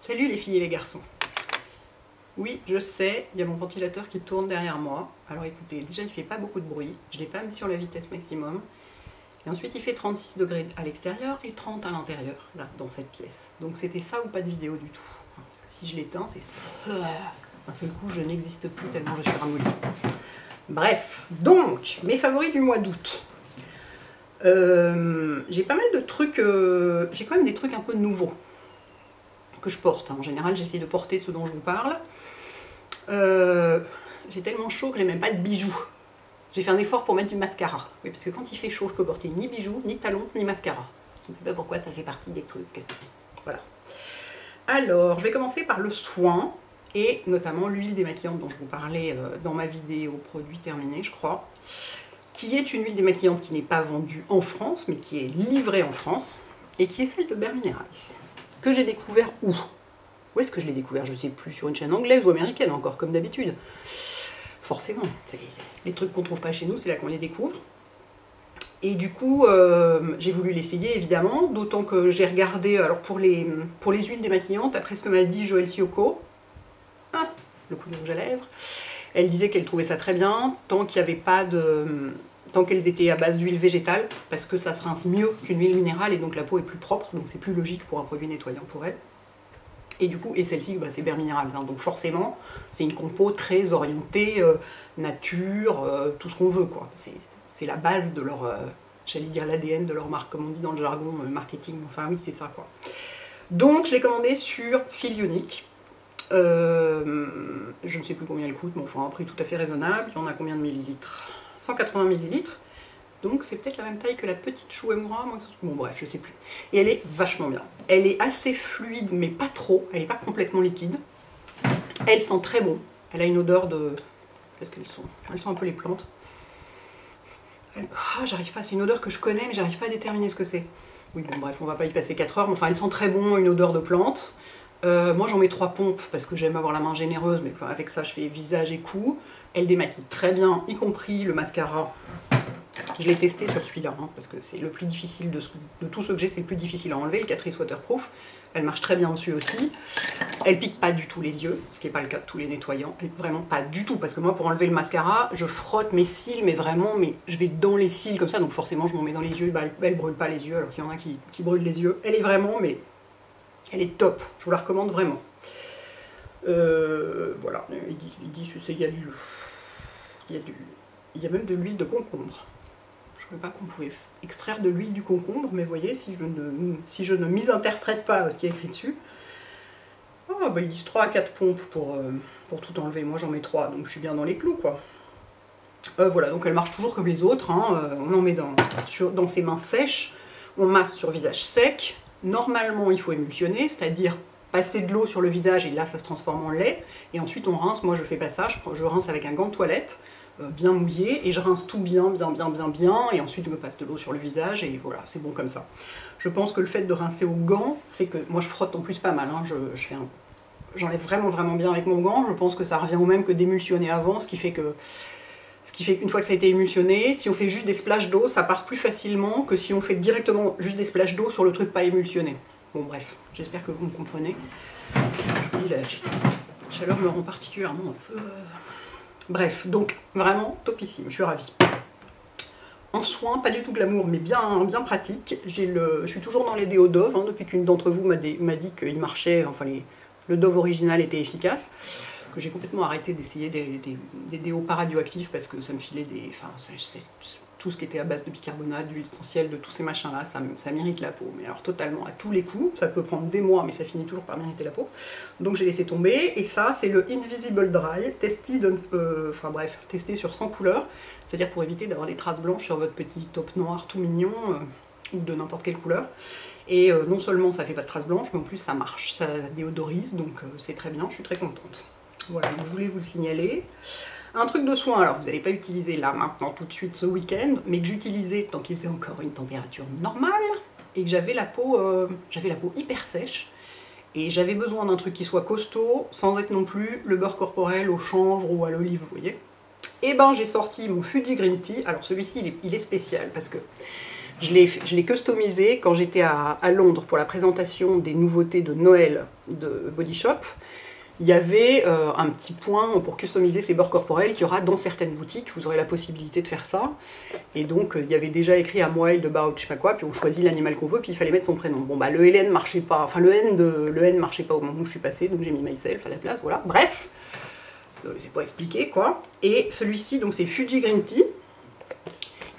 Salut les filles et les garçons. Oui, je sais, il y a mon ventilateur qui tourne derrière moi. Alors écoutez, déjà il ne fait pas beaucoup de bruit, je ne l'ai pas mis sur la vitesse maximum. Et ensuite il fait 36 degrés à l'extérieur et 30 à l'intérieur, là, dans cette pièce. Donc c'était ça ou pas de vidéo du tout. Parce que si je l'éteins, c'est... D'un seul coup, je n'existe plus tellement je suis ramollie. Bref, donc, mes favoris du mois d'août. J'ai pas mal de trucs, j'ai quand même des trucs un peu nouveaux que je porte. En général, j'essaie de porter ce dont je vous parle. J'ai tellement chaud que j'ai même pas de bijoux. J'ai fait un effort pour mettre du mascara. Oui, parce que quand il fait chaud, je peux porter ni bijoux, ni talons, ni mascara. Je ne sais pas pourquoi, ça fait partie des trucs. Voilà. Alors, je vais commencer par le soin, et notamment l'huile démaquillante dont je vous parlais dans ma vidéo produit terminé, je crois, qui est une huile démaquillante qui n'est pas vendue en France, mais qui est livrée en France, et qui est celle de Bare Minerals, que j'ai découvert où? Où est-ce que je l'ai découvert? Je ne sais plus, sur une chaîne anglaise ou américaine, encore comme d'habitude. Forcément, les trucs qu'on ne trouve pas chez nous, c'est là qu'on les découvre. Et du coup, j'ai voulu l'essayer, évidemment, d'autant que j'ai regardé, alors pour les huiles démaquillantes, après ce que m'a dit Joël Sioko, le coup de rouge à lèvres, elle disait qu'elle trouvait ça très bien, tant qu'il n'y avait pas de... tant qu'elles étaient à base d'huile végétale, parce que ça se rince mieux qu'une huile minérale, et donc la peau est plus propre, donc c'est plus logique pour un produit nettoyant pour elle. Et du coup, et celle-ci, bah, c'est Bare Minerals, hein, donc forcément, c'est une compo très orientée nature, tout ce qu'on veut, quoi. C'est la base de leur, j'allais dire l'ADN de leur marque, comme on dit dans le jargon marketing, enfin oui, c'est ça, quoi. Donc, je l'ai commandé sur Fil Unique. Je ne sais plus combien elle coûte, mais enfin, un prix tout à fait raisonnable. Il y en a combien de millilitres? 180 millilitres. Donc c'est peut-être la même taille que la petite Chouemura, bon bref, je sais plus. Et elle est vachement bien. Elle est assez fluide, mais pas trop. Elle n'est pas complètement liquide. Elle sent très bon. Elle a une odeur de... Qu'est-ce qu'elles sont? Elles sont un peu les plantes. J'arrive pas, c'est une odeur que je connais, mais j'arrive pas à déterminer ce que c'est. Oui, bon bref, on va pas y passer 4 heures, mais enfin, elle sent très bon, une odeur de plante. Moi j'en mets 3 pompes parce que j'aime avoir la main généreuse, mais avec ça je fais visage et cou. Elle démaquille très bien, y compris le mascara. Je l'ai testé sur celui-là, hein, parce que c'est le plus difficile de tout ce que j'ai, c'est le plus difficile à enlever, le Catrice Waterproof. Elle marche très bien dessus aussi. Elle pique pas du tout les yeux, ce qui n'est pas le cas de tous les nettoyants. Vraiment pas du tout, parce que moi pour enlever le mascara, je frotte mes cils, mais vraiment, je vais dans les cils comme ça, donc forcément je m'en mets dans les yeux, bah, elle brûle pas les yeux, alors qu'il y en a qui brûlent les yeux. Elle est vraiment, mais elle est top, je vous la recommande vraiment. Voilà, ils disent il y a même de l'huile de concombre. Je ne savais pas qu'on pouvait extraire de l'huile du concombre, mais voyez, si je ne misinterprète pas ce qui est écrit dessus. Oh, bah ils disent 3 à 4 pompes pour tout enlever. Moi j'en mets 3, donc je suis bien dans les clous, quoi. Voilà, donc elle marche toujours comme les autres, hein. On en met dans ses mains sèches, on masse sur visage sec. Normalement, il faut émulsionner, c'est-à-dire passer de l'eau sur le visage et là ça se transforme en lait. Et ensuite on rince, moi je fais pas ça, je rince avec un gant de toilette. Bien mouillé, et je rince tout bien, et ensuite je me passe de l'eau sur le visage, et voilà, c'est bon comme ça. Je pense que le fait de rincer au gant fait que, moi je frotte en plus pas mal, hein, j'enlève vraiment bien avec mon gant, je pense que ça revient au même que d'émulsionner avant, ce qui fait qu'une fois que ça a été émulsionné, si on fait juste des splashes d'eau, ça part plus facilement que si on fait directement juste des splashes d'eau sur le truc pas émulsionné. Bon bref, j'espère que vous me comprenez. Je vous dis, la chaleur me rend particulièrement un peu... Bref, donc vraiment topissime, je suis ravie. En soin, pas du tout glamour, mais bien pratique. Je suis toujours dans les déos Dove, hein, depuis qu'une d'entre vous m'a dit qu'il marchait, enfin le Dove original était efficace, que j'ai complètement arrêté d'essayer des déos pas radioactifs parce que ça me filait des... Enfin, tout ce qui était à base de bicarbonate, d'huile essentielle, de tous ces machins-là, ça m'irrite la peau. Mais alors totalement, à tous les coups, ça peut prendre des mois, mais ça finit toujours par m'irriter la peau. Donc j'ai laissé tomber, et ça, c'est le Invisible Dry, testé sur 100 couleurs, c'est-à-dire pour éviter d'avoir des traces blanches sur votre petit top noir tout mignon, ou de n'importe quelle couleur. Et non seulement ça fait pas de traces blanches, mais en plus ça marche, ça déodorise, donc c'est très bien, je suis très contente. Voilà, donc je voulais vous le signaler. Un truc de soin, alors vous n'allez pas utiliser là maintenant tout de suite ce week-end, mais que j'utilisais tant qu'il faisait encore une température normale et que j'avais la peau hyper sèche et j'avais besoin d'un truc qui soit costaud sans être non plus le beurre corporel au chanvre ou à l'olive, vous voyez. Et ben j'ai sorti mon Fuji Green Tea. Alors celui-ci il est spécial parce que Je l'ai customisé quand j'étais à Londres pour la présentation des nouveautés de Noël de Body Shop. Il y avait un petit point pour customiser ces beurres corporels qu'il y aura dans certaines boutiques. Vous aurez la possibilité de faire ça. Et donc, il y avait déjà écrit I'm wild about je sais pas quoi, puis on choisit l'animal qu'on veut, puis il fallait mettre son prénom. Bon, bah, le LN marchait pas, enfin, le N marchait pas au moment où je suis passée, donc j'ai mis myself à la place, voilà. Bref, c'est pas expliqué, quoi. Et celui-ci, donc, c'est Fuji Green Tea.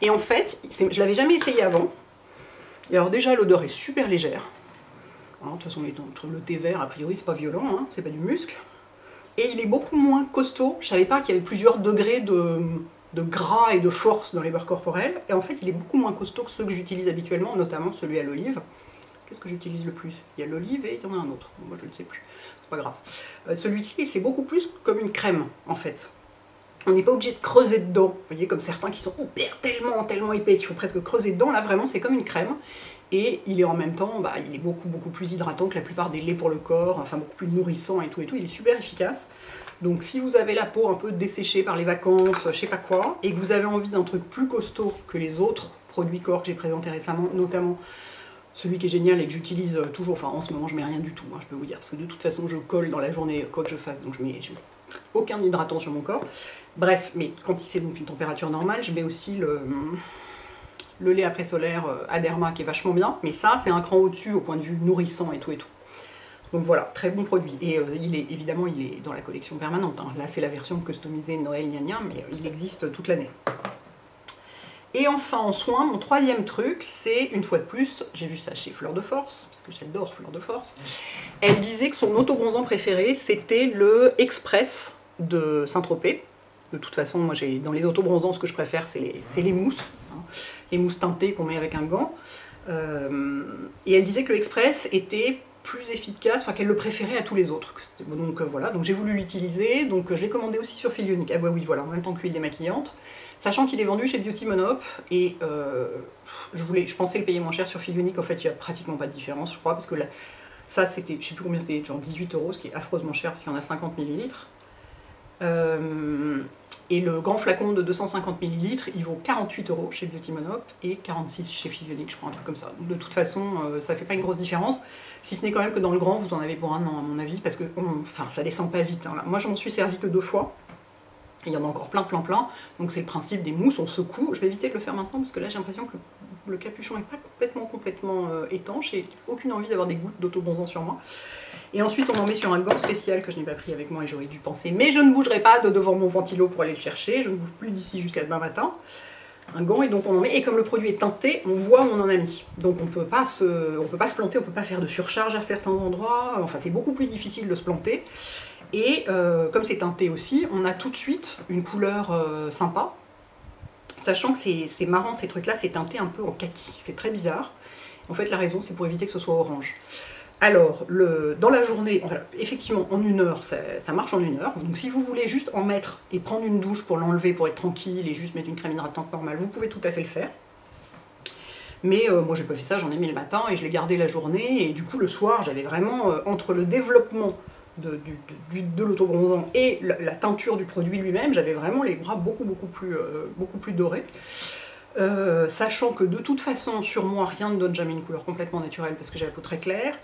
Et en fait, je l'avais jamais essayé avant. Et alors, déjà, l'odeur est super légère. De toute façon, le thé vert, a priori, c'est pas violent, hein, c'est pas du musc. Et il est beaucoup moins costaud. Je savais pas qu'il y avait plusieurs degrés de gras et de force dans les beurres corporels. Et en fait, il est beaucoup moins costaud que ceux que j'utilise habituellement, notamment celui à l'olive. Qu'est-ce que j'utilise le plus? Il y a l'olive et il y en a un autre. Bon, moi, je ne sais plus. C'est pas grave. Celui-ci, c'est beaucoup plus comme une crème, en fait. On n'est pas obligé de creuser dedans. Vous voyez, comme certains qui sont hyper, tellement épais qu'il faut presque creuser dedans. Là, vraiment, c'est comme une crème. Et il est en même temps, bah, il est beaucoup plus hydratant que la plupart des laits pour le corps, enfin beaucoup plus nourrissant et tout, il est super efficace. Donc si vous avez la peau un peu desséchée par les vacances, je sais pas quoi, et que vous avez envie d'un truc plus costaud que les autres produits corps que j'ai présentés récemment, notamment celui qui est génial et que j'utilise toujours, enfin en ce moment je mets rien du tout, hein, je peux vous dire, parce que de toute façon je colle dans la journée quoi que je fasse, donc je mets aucun hydratant sur mon corps. Bref, mais quand il fait donc une température normale, je mets aussi le lait après solaire Aderma qui est vachement bien, mais ça c'est un cran au-dessus au point de vue nourrissant et tout et tout. Donc voilà, très bon produit. Et évidemment il est dans la collection permanente, hein. Là c'est la version customisée Noël gna gna, mais il existe toute l'année. Et enfin en soin, mon troisième truc, c'est une fois de plus, j'ai vu ça chez Fleur de Force, parce que j'adore Fleur de Force, elle disait que son autobronzant préféré c'était le Express de Saint-Tropez. De toute façon, moi, dans les autobronzants, ce que je préfère, c'est les mousses. Hein, les mousses teintées qu'on met avec un gant. Et elle disait que le Express était plus efficace, enfin qu'elle le préférait à tous les autres. Donc voilà, donc j'ai voulu l'utiliser. Donc je l'ai commandé aussi sur Fil Unique. Ah bah oui, voilà, en même temps que l'huile démaquillante. Sachant qu'il est vendu chez Beauty Monop. Et je pensais le payer moins cher sur Fil Unique. En fait, il n'y a pratiquement pas de différence, je crois. Parce que là, ça, c'était, je sais plus combien c'était, genre 18 €, ce qui est affreusement cher parce qu'il y en a 50 ml. Et le grand flacon de 250 ml, il vaut 48 € chez Beauty Monop et 46 chez Fil Unique, je crois, un truc comme ça. Donc de toute façon, ça fait pas une grosse différence, si ce n'est quand même que dans le grand, vous en avez pour un an à mon avis, parce que ça descend pas vite. Hein, là. Moi, je m'en suis servi que 2 fois. Il y en a encore plein. Donc c'est le principe des mousses, on secoue. Je vais éviter de le faire maintenant parce que là j'ai l'impression que le capuchon n'est pas complètement étanche et aucune envie d'avoir des gouttes d'autobronzant sur moi. Et ensuite on en met sur un gant spécial que je n'ai pas pris avec moi et j'aurais dû penser. Mais je ne bougerai pas de devant mon ventilo pour aller le chercher. Je ne bouge plus d'ici jusqu'à demain matin. Un gant et donc on en met. Et comme le produit est teinté, on voit où on en a mis. Donc on peut pas se planter, on peut pas faire de surcharge à certains endroits. Enfin c'est beaucoup plus difficile de se planter. Et comme c'est teinté aussi, on a tout de suite une couleur sympa. Sachant que c'est marrant, ces trucs-là, c'est teinté un peu en kaki. C'est très bizarre. En fait, la raison, c'est pour éviter que ce soit orange. Alors, dans la journée, enfin, effectivement, en 1 heure, ça marche en 1 heure. Donc si vous voulez juste en mettre et prendre une douche pour l'enlever, pour être tranquille et juste mettre une crème hydratante normale, vous pouvez tout à fait le faire. Mais moi, j'ai pas fait ça, j'en ai mis le matin et je l'ai gardé la journée. Et du coup, le soir, j'avais vraiment, entre le développement de l'autobronzant et la teinture du produit lui-même, j'avais vraiment les bras beaucoup plus dorés. Sachant que de toute façon, sur moi, rien ne donne jamais une couleur complètement naturelle parce que j'ai la peau très claire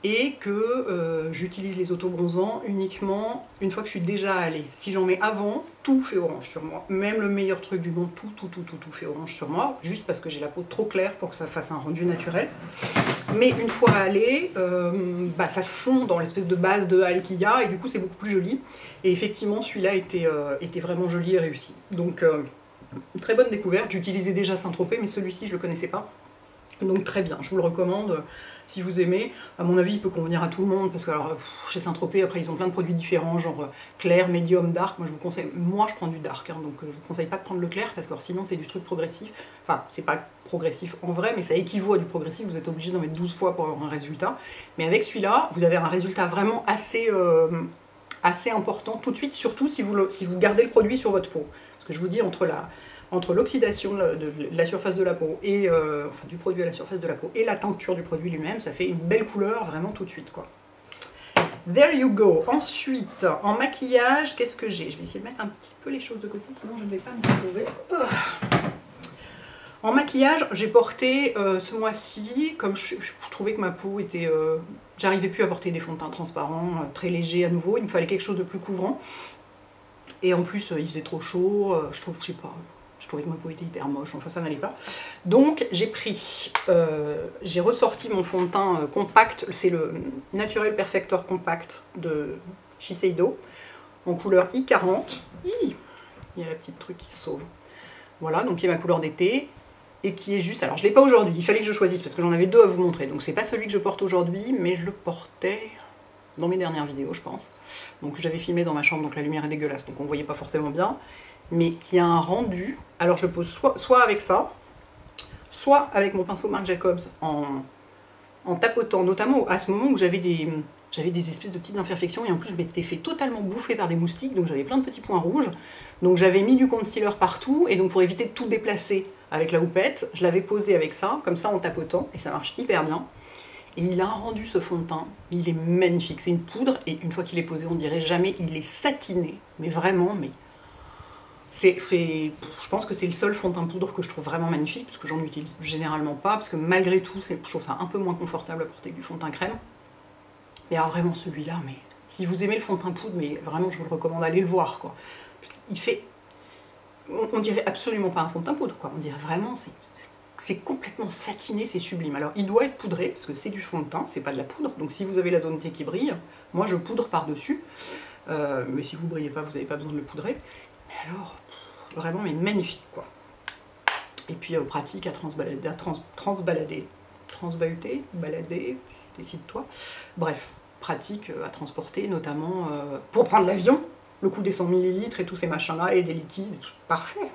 et que j'utilise les autobronzants uniquement une fois que je suis déjà allée. Si j'en mets avant, tout fait orange sur moi. Même le meilleur truc du monde, tout fait orange sur moi, juste parce que j'ai la peau trop claire pour que ça fasse un rendu naturel. Mais une fois allé, ça se fond dans l'espèce de base de hâle qu'il y a et du coup c'est beaucoup plus joli. Et effectivement, celui-là était vraiment joli et réussi. Donc une très bonne découverte. J'utilisais déjà Saint-Tropez, mais celui-ci je le connaissais pas. Donc très bien, je vous le recommande si vous aimez. À mon avis, il peut convenir à tout le monde parce que alors, chez Saint-Tropez, après ils ont plein de produits différents, genre clair, médium, dark. Moi je vous conseille, moi je prends du dark, hein, donc je vous conseille pas de prendre le clair parce que sinon c'est du truc progressif. Enfin, c'est pas progressif en vrai, mais ça équivaut à du progressif. Vous êtes obligé d'en mettre 12 fois pour avoir un résultat. Mais avec celui-là, vous avez un résultat vraiment assez important tout de suite, surtout si vous gardez le produit sur votre peau. Parce que je vous dis, entre l'oxydation de la surface de la peau et du produit à la surface de la peau et la teinture du produit lui-même, ça fait une belle couleur vraiment tout de suite quoi. There you go. Ensuite, en maquillage, qu'est-ce que j'ai? Je vais essayer de mettre un petit peu les choses de côté, sinon je ne vais pas me retrouver. En maquillage, j'ai porté ce mois-ci, comme je trouvais que ma peau était... j'arrivais plus à porter des fonds de teint transparents, très légers à nouveau, il me fallait quelque chose de plus couvrant. Et en plus, il faisait trop chaud, je sais pas, je trouvais que ma peau était hyper moche, enfin ça n'allait pas. Donc j'ai ressorti mon fond de teint compact, c'est le Natural Perfector Compact de Shiseido, en couleur I40. Il y a la petite truc qui se sauve. Voilà, donc qui est ma couleur d'été, et qui est juste... Alors je ne l'ai pas aujourd'hui, il fallait que je choisisse, parce que j'en avais deux à vous montrer, donc c'est pas celui que je porte aujourd'hui, mais je le portais dans mes dernières vidéos, je pense. Donc j'avais filmé dans ma chambre, donc la lumière est dégueulasse, donc on ne voyait pas forcément bien, mais qui a un rendu... Alors je pose soit avec ça, soit avec mon pinceau Marc Jacobs en tapotant, notamment à ce moment où j'avais des espèces de petites imperfections, et en plus je m'étais fait totalement bouffer par des moustiques, donc j'avais plein de petits points rouges. Donc j'avais mis du concealer partout, et donc pour éviter de tout déplacer avec la houppette, je l'avais posé avec ça, comme ça en tapotant, et ça marche hyper bien. Et il a un rendu, ce fond de teint, il est magnifique, c'est une poudre, et une fois qu'il est posé, on dirait jamais, il est satiné, mais vraiment, mais... je pense que c'est le seul fond de teint poudre que je trouve vraiment magnifique, parce que j'en utilise généralement pas, parce que malgré tout, je trouve ça un peu moins confortable à porter que du fond de teint crème. Mais alors vraiment celui-là, mais si vous aimez le fond de teint poudre, mais vraiment je vous le recommande, allez le voir, quoi. Il fait... On dirait absolument pas un fond de teint poudre, quoi. On dirait vraiment, c'est complètement satiné, c'est sublime. Alors il doit être poudré, parce que c'est du fond de teint, c'est pas de la poudre, donc si vous avez la zone T qui brille, moi je poudre par-dessus, mais si vous ne brillez pas, vous n'avez pas besoin de le poudrer. Mais alors, vraiment, mais magnifique, quoi. Et puis pratique à transbahuter, balader, décide-toi. Bref, pratique à transporter, notamment pour prendre l'avion, le coût des 100 ml et tous ces machins-là, et des liquides, et tout. Parfait.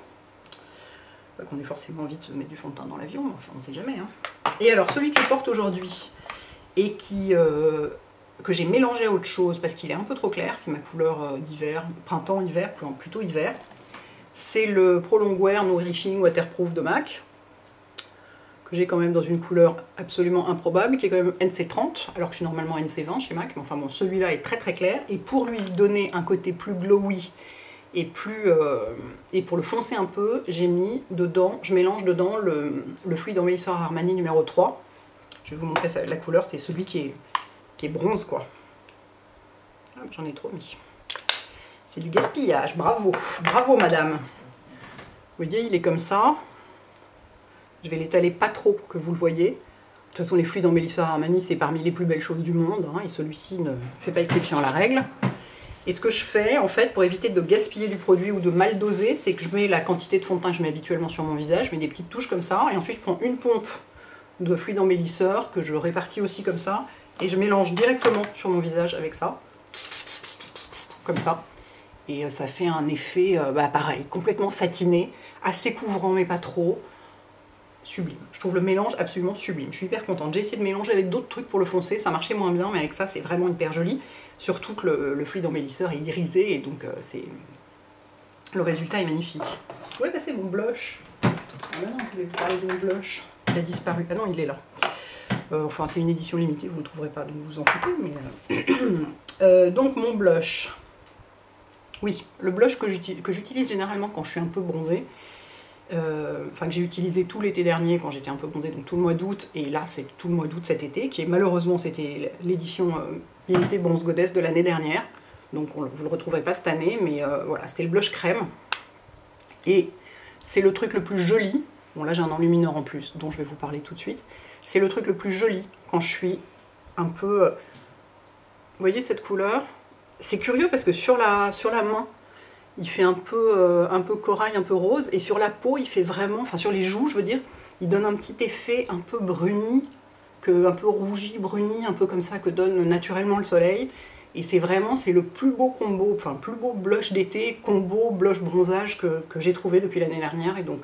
Pas qu'on ait forcément envie de se mettre du fond de teint dans l'avion, enfin on sait jamais. Hein. Et alors celui que je porte aujourd'hui, et que j'ai mélangé à autre chose, parce qu'il est un peu trop clair, c'est ma couleur d'hiver, printemps-hiver, plutôt hiver, c'est le Pro Longwear Nourishing Waterproof de MAC, que j'ai quand même dans une couleur absolument improbable, qui est quand même NC30, alors que je suis normalement NC20 chez MAC, mais enfin bon, celui-là est très très clair, et pour lui donner un côté plus glowy, et pour le foncer un peu, j'ai mis dedans, je mélange dedans le fluide embellisseur Armani numéro 3, je vais vous montrer ça, la couleur, c'est celui qui est bronze, quoi. Ah, j'en ai trop mis. C'est du gaspillage, bravo, bravo madame. Vous voyez, il est comme ça. Je vais l'étaler pas trop pour que vous le voyez. De toute façon, les fluides embellisseurs Armani, c'est parmi les plus belles choses du monde, hein, et celui-ci ne fait pas exception à la règle. Et ce que je fais, en fait, pour éviter de gaspiller du produit ou de mal doser, c'est que je mets la quantité de fond de teint que je mets habituellement sur mon visage, je mets des petites touches comme ça, et ensuite je prends une pompe de fluide embellisseur que je répartis aussi comme ça, et je mélange directement sur mon visage avec ça, comme ça. Et ça fait un effet, pareil, complètement satiné, assez couvrant mais pas trop. Sublime. Je trouve le mélange absolument sublime. Je suis hyper contente. J'ai essayé de mélanger avec d'autres trucs pour le foncer, ça marchait moins bien, mais avec ça c'est vraiment hyper joli. Surtout que le fluide embellisseur est irisé, et donc le résultat est magnifique. Où est passé mon blush? Ah non, je voulais vous parler de mon blush. Il a disparu. Ah non, il est là. Enfin, c'est une édition limitée, vous ne le trouverez pas, donc vous en foutez. Mais donc mon blush. Oui, le blush que j'utilise généralement quand je suis un peu bronzée. Enfin, que j'ai utilisé tout l'été dernier quand j'étais un peu bronzée, donc tout le mois d'août, et là c'est tout le mois d'août cet été, qui est malheureusement c'était l'édition limitée Bronze Goddess de l'année dernière, donc vous ne le retrouverez pas cette année, mais voilà, c'était le blush crème, et c'est le truc le plus joli, bon là j'ai un enlumineur en plus, dont je vais vous parler tout de suite, c'est le truc le plus joli quand je suis un peu... vous voyez cette couleur? C'est curieux parce que sur la main, il fait un peu corail, un peu rose, et sur la peau, il fait vraiment, enfin sur les joues, je veux dire, il donne un petit effet un peu bruni, un peu rougi, bruni, un peu comme ça que donne naturellement le soleil. Et c'est vraiment, c'est le plus beau combo, enfin le plus beau blush d'été, combo blush bronzage que j'ai trouvé depuis l'année dernière. Et donc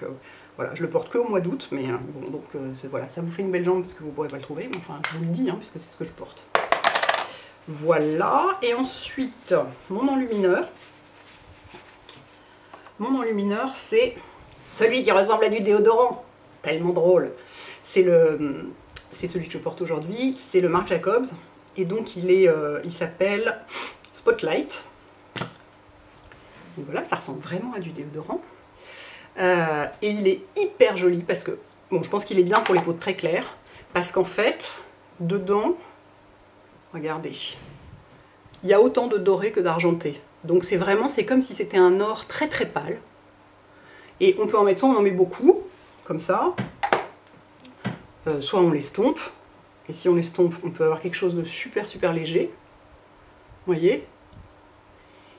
voilà, je le porte que au mois d'août, mais bon, donc voilà, ça vous fait une belle jambe parce que vous ne pourrez pas le trouver, mais enfin je vous le dis, hein, puisque c'est ce que je porte. Voilà, et ensuite, mon enlumineur. Mon enlumineur, c'est celui qui ressemble à du déodorant. Tellement drôle. C'est celui que je porte aujourd'hui. C'est le Marc Jacobs. Et donc, il s'appelle Spotlight. Donc voilà, ça ressemble vraiment à du déodorant. Et il est hyper joli parce que, bon, je pense qu'il est bien pour les peaux très claires, parce qu'en fait, dedans, regardez, il y a autant de doré que d'argenté. Donc c'est vraiment, c'est comme si c'était un or très très pâle. Et on peut en mettre, soit on en met beaucoup, comme ça, soit on l'estompe. Et si on l'estompe, on peut avoir quelque chose de super super léger. Vous voyez?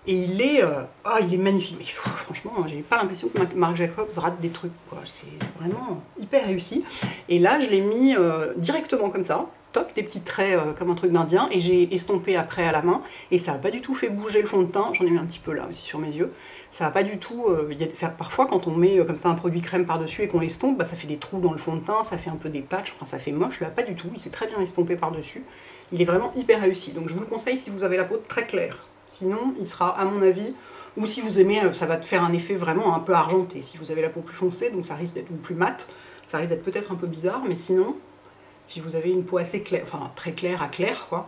Et il est magnifique. Mais, franchement, j'ai pas l'impression que Marc Jacobs rate des trucs, quoi. C'est vraiment hyper réussi. Et là, je l'ai mis directement comme ça. Toc, des petits traits comme un truc d'indien. Et j'ai estompé après à la main. Et ça n'a pas du tout fait bouger le fond de teint. J'en ai mis un petit peu là aussi sur mes yeux. Ça n'a pas du tout... parfois, quand on met comme ça un produit crème par-dessus et qu'on l'estompe, bah, ça fait des trous dans le fond de teint. Ça fait un peu des patchs. Enfin, ça fait moche. Là, pas du tout. Il s'est très bien estompé par-dessus. Il est vraiment hyper réussi. Donc, je vous le conseille si vous avez la peau très claire. Sinon, il sera, à mon avis, ou si vous aimez, ça va te faire un effet vraiment un peu argenté. Si vous avez la peau plus foncée, donc ça risque d'être ou plus mate, ça risque d'être peut-être un peu bizarre, mais sinon, si vous avez une peau assez claire, enfin très claire à claire, quoi,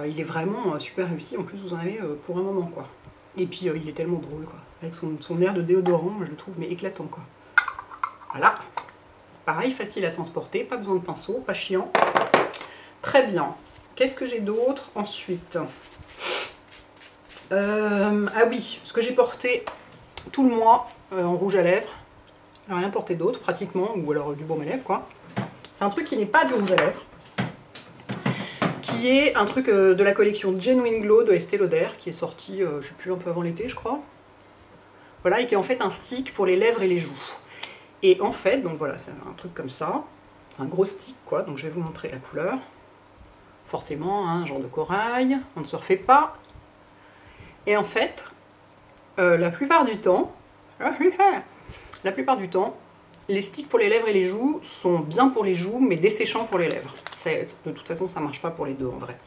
il est vraiment super réussi. En plus, vous en avez pour un moment, quoi. Et puis, il est tellement drôle, quoi. Avec son air de déodorant, moi, je le trouve mais éclatant, quoi. Voilà. Pareil, facile à transporter, pas besoin de pinceau, pas chiant. Très bien. Qu'est-ce que j'ai d'autre ensuite ? Ah oui, ce que j'ai porté tout le mois en rouge à lèvres, j'ai rien porté d'autre pratiquement, ou alors du baume à lèvres quoi. C'est un truc qui n'est pas du rouge à lèvres, qui est un truc de la collection Genuine Glow de Estée Lauder, qui est sorti, je sais plus, un peu avant l'été je crois. Voilà, et qui est en fait un stick pour les lèvres et les joues. Et en fait, donc voilà, c'est un truc comme ça, c'est un gros stick quoi, donc je vais vous montrer la couleur. Forcément, hein, un genre de corail, on ne se refait pas. Et en fait, la plupart du temps, les sticks pour les lèvres et les joues sont bien pour les joues, mais desséchants pour les lèvres. De toute façon, ça ne marche pas pour les deux en vrai.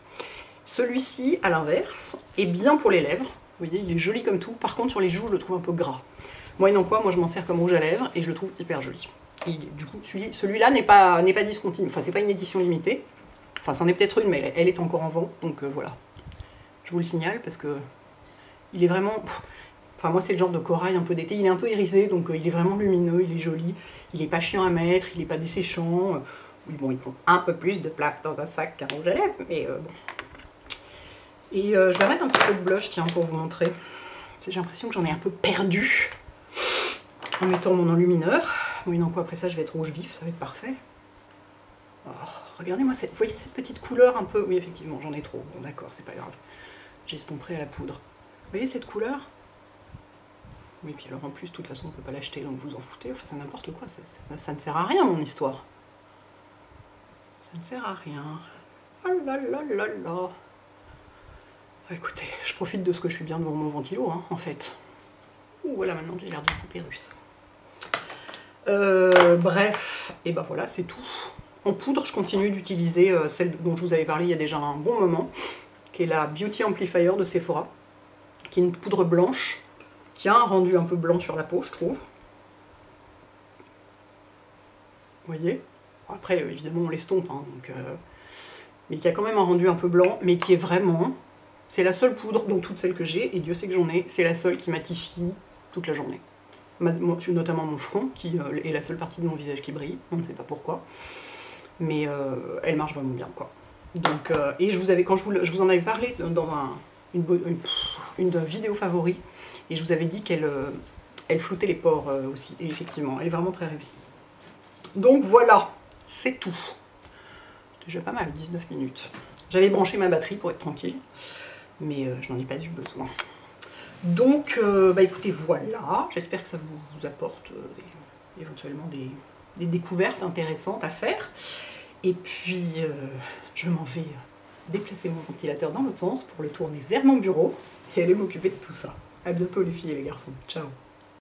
Celui-ci, à l'inverse, est bien pour les lèvres. Vous voyez, il est joli comme tout. Par contre, sur les joues, je le trouve un peu gras. Moyennant quoi, moi je m'en sers comme rouge à lèvres et je le trouve hyper joli. Et du coup, celui-là n'est pas discontinué. Enfin, c'est pas une édition limitée. Enfin, c'en est peut-être une, mais elle est encore en vente. Donc voilà. Je vous le signale parce que il est vraiment... Enfin, moi, c'est le genre de corail un peu d'été. Il est un peu irisé, donc il est vraiment lumineux, il est joli. Il n'est pas chiant à mettre, il n'est pas desséchant. Oui, bon, il prend un peu plus de place dans un sac qu'un rouge à lèvres, mais bon. Et je vais mettre un petit peu de blush, tiens, pour vous montrer. J'ai l'impression que j'en ai un peu perdu en mettant mon enlumineur. Oui, non, quoi, après ça, je vais être rouge vif, ça va être parfait. Oh, regardez-moi, vous voyez cette petite couleur un peu... Oui, effectivement, j'en ai trop. Bon, d'accord, c'est pas grave. J'estomperai à la poudre. Vous voyez cette couleur? Oui, puis alors en plus, de toute façon, on ne peut pas l'acheter, donc vous en foutez. Enfin, c'est n'importe quoi. Ça ne sert à rien, mon histoire. Ça ne sert à rien. Oh là là là là. Écoutez, je profite de ce que je suis bien devant mon ventilo, hein, en fait. Ouh, voilà, maintenant j'ai l'air d'une poupée russe. Bref, et ben voilà, c'est tout. En poudre, je continue d'utiliser celle dont je vous avais parlé il y a déjà un bon moment, qui est la Beauty Amplifier de Sephora, qui est une poudre blanche, qui a un rendu un peu blanc sur la peau, je trouve. Vous voyez? Après, évidemment, on l'estompe, hein, donc, mais qui a quand même un rendu un peu blanc, mais qui est vraiment... C'est la seule poudre, donc toutes celles que j'ai, et Dieu sait que j'en ai, c'est la seule qui matifie toute la journée. Notamment mon front, qui est la seule partie de mon visage qui brille, on ne sait pas pourquoi. Mais elle marche vraiment bien, quoi. Donc, et je vous en avais parlé dans une vidéo favori, et je vous avais dit qu'elle floutait les pores aussi, et effectivement, elle est vraiment très réussie. Donc voilà, c'est tout. C'est déjà pas mal, 19 minutes. J'avais branché ma batterie pour être tranquille, mais je n'en ai pas eu besoin. Donc, bah écoutez, voilà, j'espère que ça vous apporte éventuellement des découvertes intéressantes à faire. Et puis, je m'en vais déplacer mon ventilateur dans l'autre sens pour le tourner vers mon bureau et aller m'occuper de tout ça. A bientôt les filles et les garçons. Ciao.